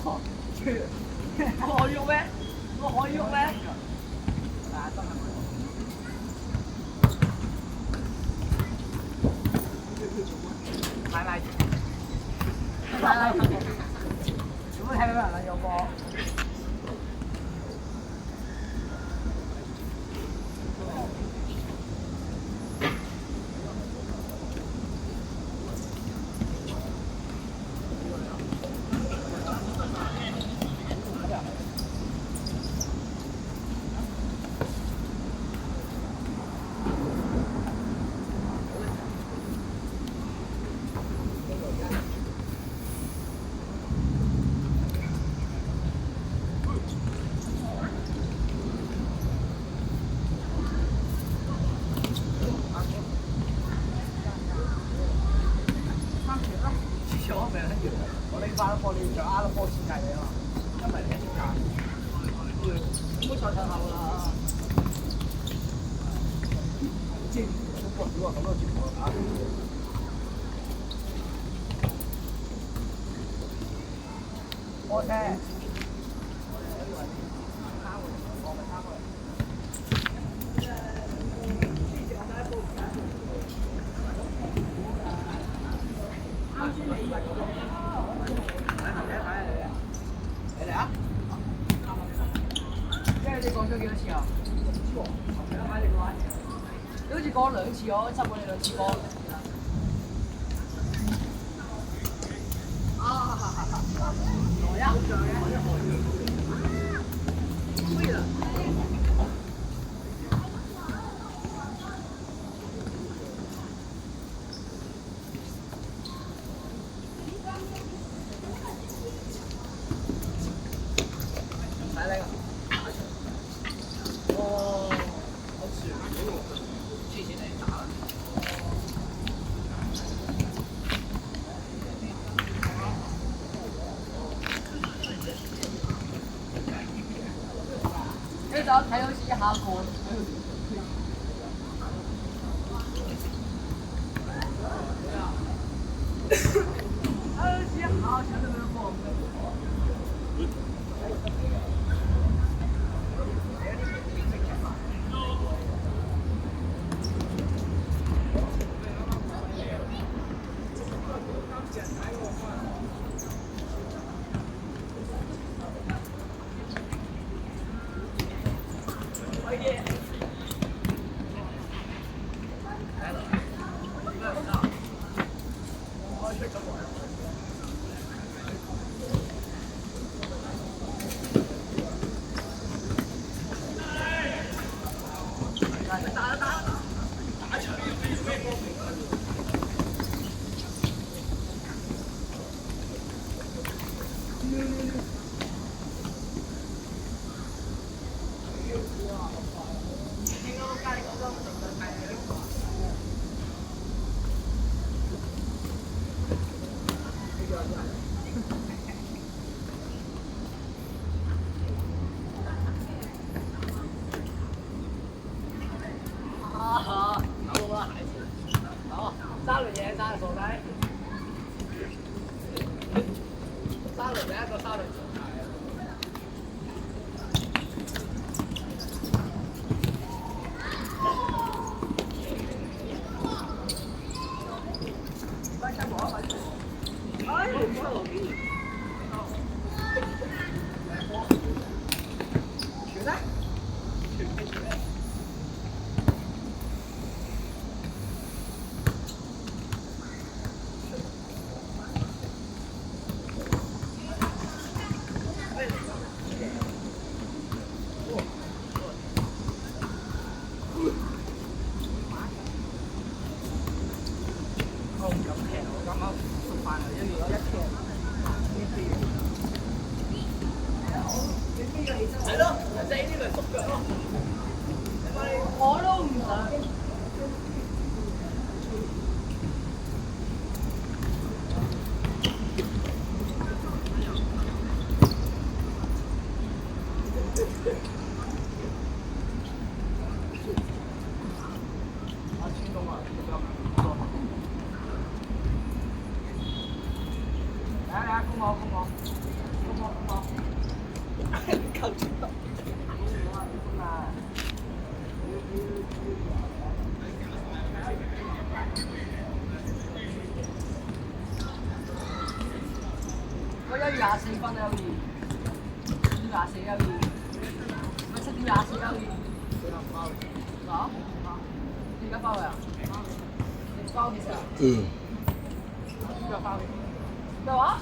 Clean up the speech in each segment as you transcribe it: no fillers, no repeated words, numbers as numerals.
我可以喐咩？我可以喐咩？買買，如果睇到人啦，有波。我拎翻貨，你就啱咗貨設計你啊嘛，因為你一設計，唔好再退後啦。即係好過少啊，咁多節目啊！我聽。你嚟啊！即係你講咗幾多次啊？唔知喎，買你話。你好似講2次，我執過你2次波。來啊！可以啦。来那个。哦，好吃。谢谢你打了。你就睇好似一下過。好像都没有过。三輪嘢，三輪傻仔，三輪第一個三輪。我唔敢騎，我啱啱食飯嚟，因為我一騎。啊，公我，公我，夠錢多。我1:24啊，有2:24有2，咪7:24有2。好，你而家包未啊？你包幾時啊？邊個包嘅？咩話？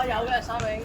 有嘅，沙永。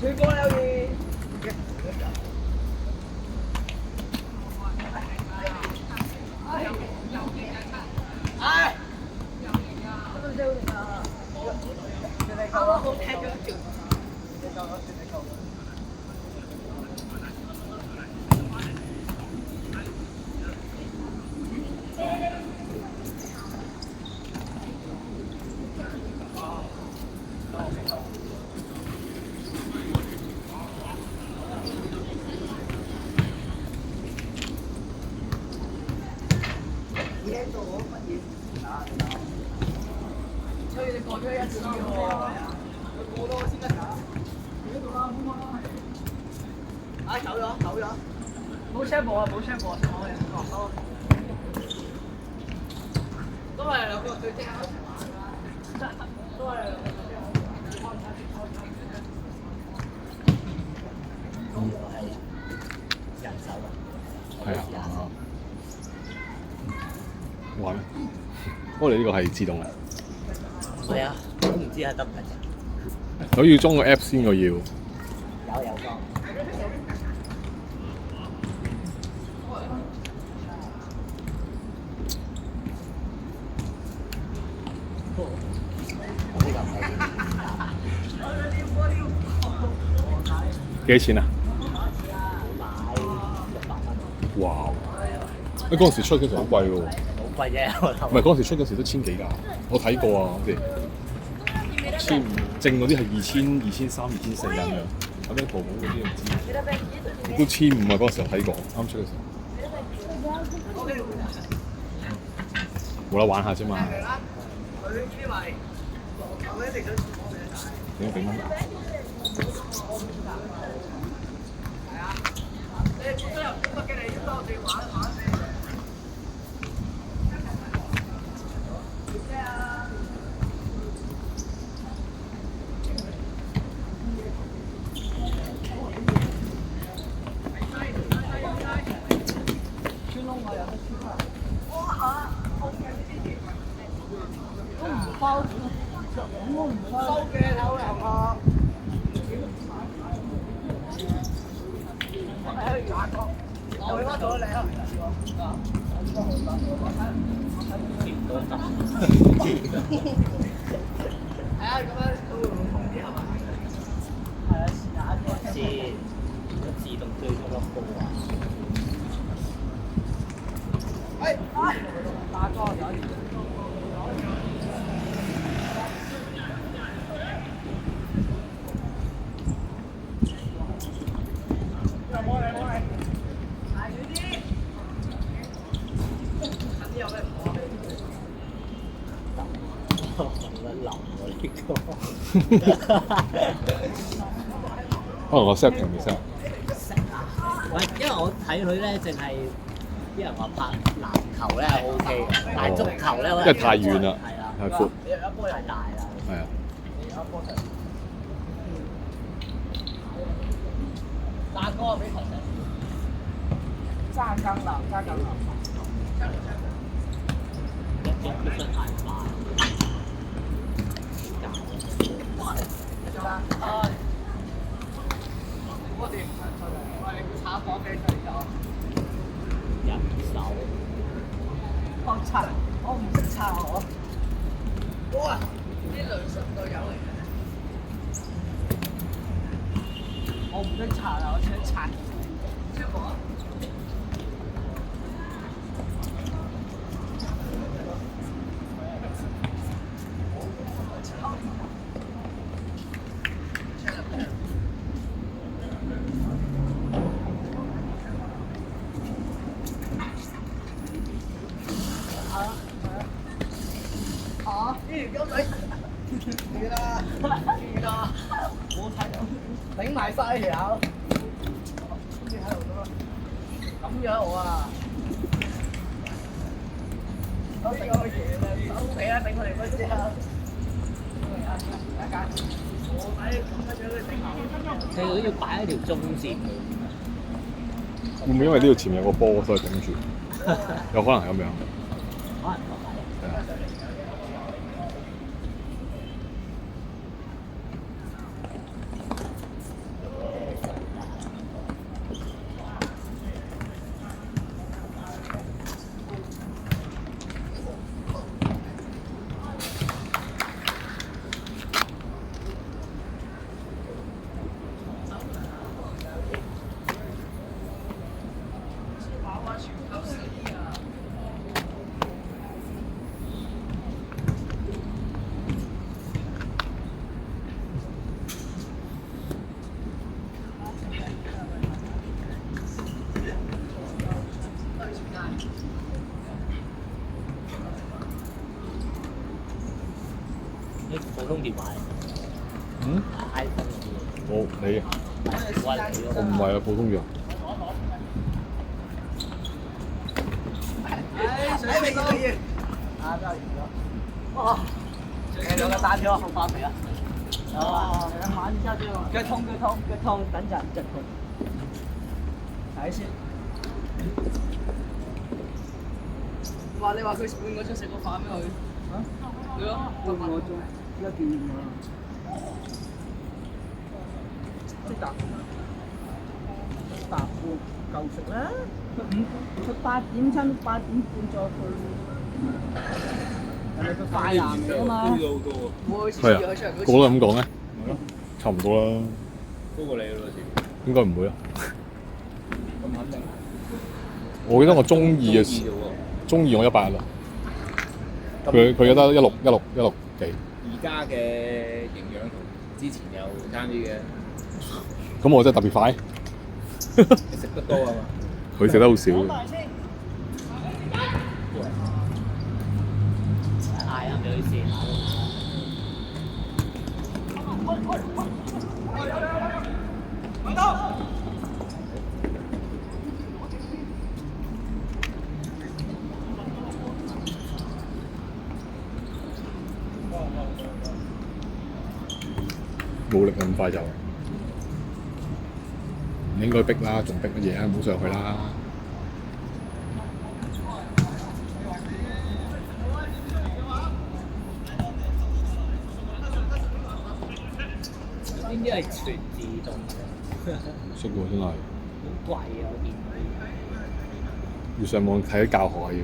水果有嘢。唉，都真係啊！啱啱好踢咗一條。所以你過咗一次喎，佢過多先得㗎。喺度啦，冇啊。啊，走咗。冇車步啊，冇車步啊，我哋哦，都係兩個對即刻一齊玩㗎，都係兩個。呢個係人手啊，係啊，玩。不過你呢個係自動嘅，唔係啊，我唔知係得唔得啫。佢要裝個 app 先，我要。有裝。幾多錢啊？買100蚊。哇！你嗰陣時出嗰時好貴喎。好貴啫，唔係嗰陣時出嗰時都千幾㗎，我睇過啊，嗰時千正嗰啲係2000、2300、2400咁樣，有咩淘寶嗰啲唔知，都1500啊，嗰陣時候睇過，啱出嘅時候，冇得玩下啫嘛。點解蚊？先自動追咗粒波啊！大哥有可能我 set 平未 set。喂，因為我睇佢咧，淨係啲人話拍籃球咧係 OK 嘅，但係足球咧，因為太遠啦，係啊，太闊，太大啦。係啊。大哥俾頭先，揸更流，揸更流。一隻出太快。我哋唔出嚟，我哋炒火俾佢咗。人手。我擦，我唔識擦我。哇！啲雷神隊友嚟嘅。我唔識擦啊，我想擦。出火。頂埋晒條，跟住喺度咁樣我啊，我頂個嘢啦，收皮啦，頂佢哋嗰啲啊，大家，我睇咁樣去頂下，佢都要擺一條中線。會唔會因為呢度前面有個波，所以頂住？有可能係咁樣。可能係。普通電話。嗯 ？iPhone 嗰啲。我你啊？我唔係啊，普通藥。水味可以。啊，真係哇！兩個單咗，好發肥啊！哦，慢一下就。腳痛，等陣腳痛。睇先。話你話佢半個鐘食個飯俾佢。啊？係咯，半個鐘一件啊！即係搭半夠食啦。佢8點差唔多8點半再去。人哋佢快男嚟啊嘛。會次次係啊約佢出嚟，個個都咁講咧，係咯，差唔多啦，高過你咯，似應該唔會啊。咁肯定。我記得我中二嘅時，啫喎。中二我100啦，佢得16幾，而家嘅營養同之前有爭啲嘅，咁我真係特別快，你食得多啊嘛。佢食得好少。嗌啊，俾佢試下。冇力咁快就唔應該逼啦，仲逼乜嘢啊？唔好上去啦！呢啲係全自動嘅，識喎真係，好貴啊！我見要上網睇啲教學啊要。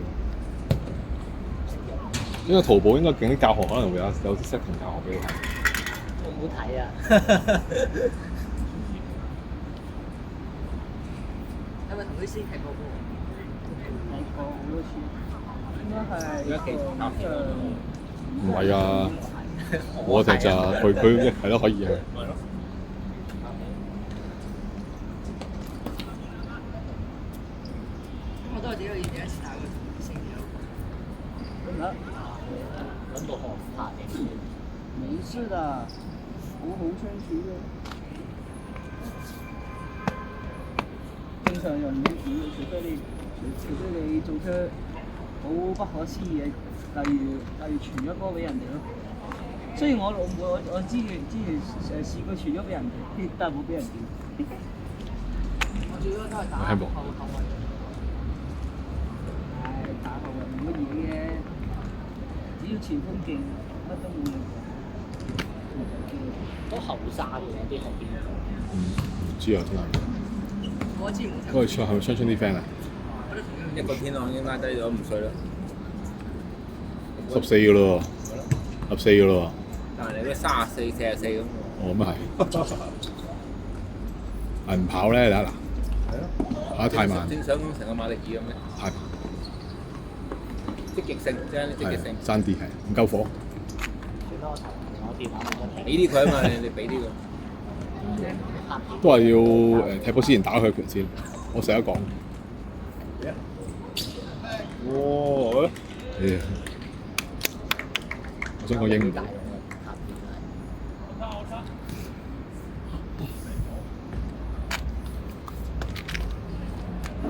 因為淘寶應該勁啲教學可能會有啲 setting 教學俾你睇。好唔好睇啊？係咪同啲師踢過波？睇過好多次，應該係而家幾唔係啊，我就咋佢係咯可以嘅。係咯。我都係只可以第一次打過成友。揾到學拍嘅。沒事的，好好相處嘅。正常人唔會除非你做出好不可思議嘅，例如傳咗波俾人哋咯。雖然我之前試過傳咗俾人哋，但係冇俾人屌。我最多都係打我聽過後衞。打後衞冇乜嘢嘅，只要前鋒勁，乜都冇問題。都後生嘅啲係邊個？唔知啊真係。我之前冇嗰個係咪雙啲 friend 啊？一個天朗已經拉低咗5歲啦。 14嘅咯喎，14嘅咯但係你嗰34、44咁喎。喎。哦咁啊係。唔跑咧，嗱係咯。跑得太慢，正想成個馬力爾咁咩？太慢，積極性，即係啲積極性。爭啲係唔夠火。最多我電話冇得俾啲佢啊嘛，你俾啲佢。都係要踢波之前打佢拳先。我成日講。哇！我想講英語。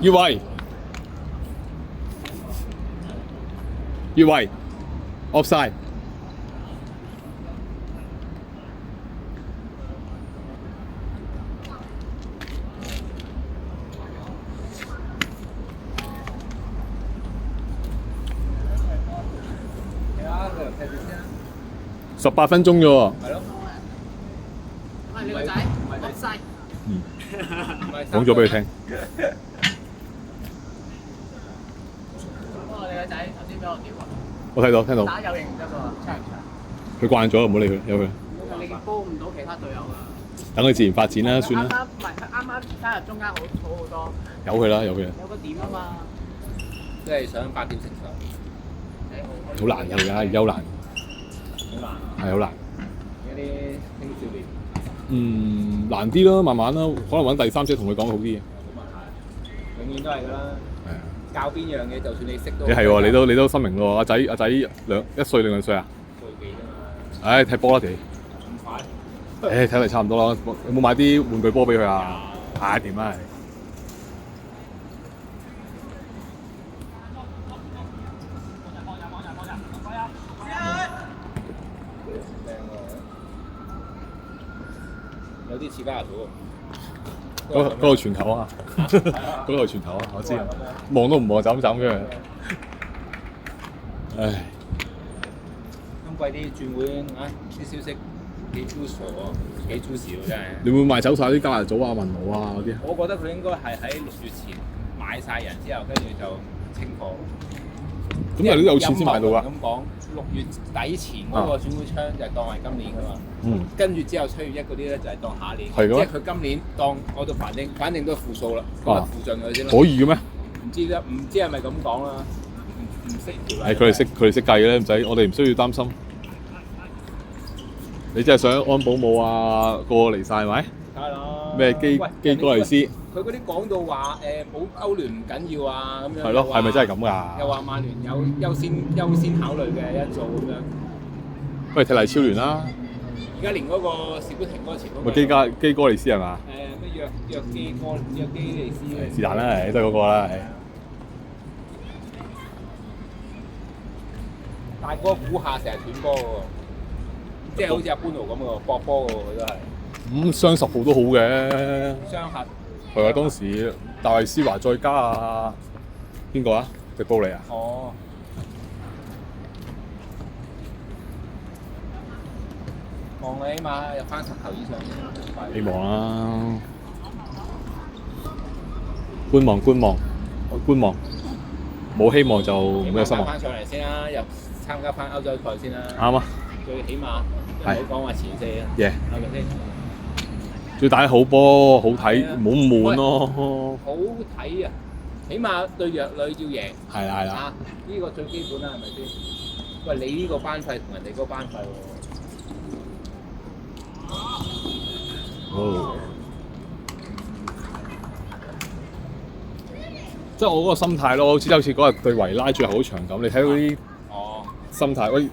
越位，越位 ，offside。18分鐘啫喎。係咯。喂，你個仔落晒。講咗俾佢聽。不過你個仔頭先俾我屌啊！我睇到聽到。打有型唔得喎，長唔長？佢慣咗，唔好理佢，由佢。你幫唔到其他隊友啊！等佢自然發展啦，算啦。啱唔係佢啱啱加入中間好多，由佢啦，由佢啦。有個點啊嘛。即係想8點成熟。好難嘅而家好難。好難。係好難。而家啲青少年。難啲咯，慢慢啦，可能揾第三者同佢講好啲嘅。冇問題，永遠都係㗎啦。係啊。教邊樣嘢，就算你識都。你係喎，你都深明喎，阿仔1歲定2歲啊？歲幾啫嘛。唉，踢波啦地。咁快？唉，睇嚟差唔多啦。有冇買啲玩具波俾佢啊？唉，掂啦。有啲似巴拿祖嗰個傳球啊，嗰個傳球啊，我知啊，望都唔望就咁斬佢。唉，今季啲轉會啊啲消息幾 juicy 喎，幾 juicy 喎真係。你會賣走晒啲加拿祖啊、文奴啊嗰啲？我覺得佢應該係喺6月前買晒人之後，跟住就清貨。咁人都有錢先買到㗎。咁講，6月底前嗰個轉會窗就係當係今年㗎嘛。嗯。跟住之後7月1嗰啲咧就係當下年。係嘅咩即係佢今年當我到反正都係負數啦，咁啊負盡佢先啦。可以嘅咩？唔知係咪咁講啦？唔識條例。係佢哋識計嘅咧，唔使我哋唔需要擔心。你真係想安保姆啊個嚟晒係咪？梗係啦。咩基哥利斯？佢嗰啲講到話冇歐聯唔緊要啊咁樣。係咯，係咪真係咁㗎？又話曼聯有優先考慮嘅因素咁樣。不如踢嚟超聯啦！而家連嗰個士砵亭嗰個前鋒。咪基哥利斯係嘛？咩約基利斯。是但啦，都係嗰個啦。但係嗰個估下成日斷波喎，即係好似阿般奴咁喎，搏波喎佢都係。咁雙10號都好嘅。雙核。係啊，當時大衛斯華再加啊邊個啊？迪布尼啊？哦。望你起碼入翻10球以上先。希望啦。觀望，冇希望就冇咩失望。翻上嚟先啦，入參加翻歐洲賽先啦。啱啊！最起碼唔好講話前4啊。耶！係咪先？最打好波，好睇，唔好咁悶咯。好睇啊！起碼對弱旅要贏。係啦。啊！呢個最基本啦，係咪先？喂，你呢個班費同人哋嗰個班費喎。哦。即係我嗰個心態咯，好似嗰日對維拉最後嗰場咁，你睇到啲心態，喂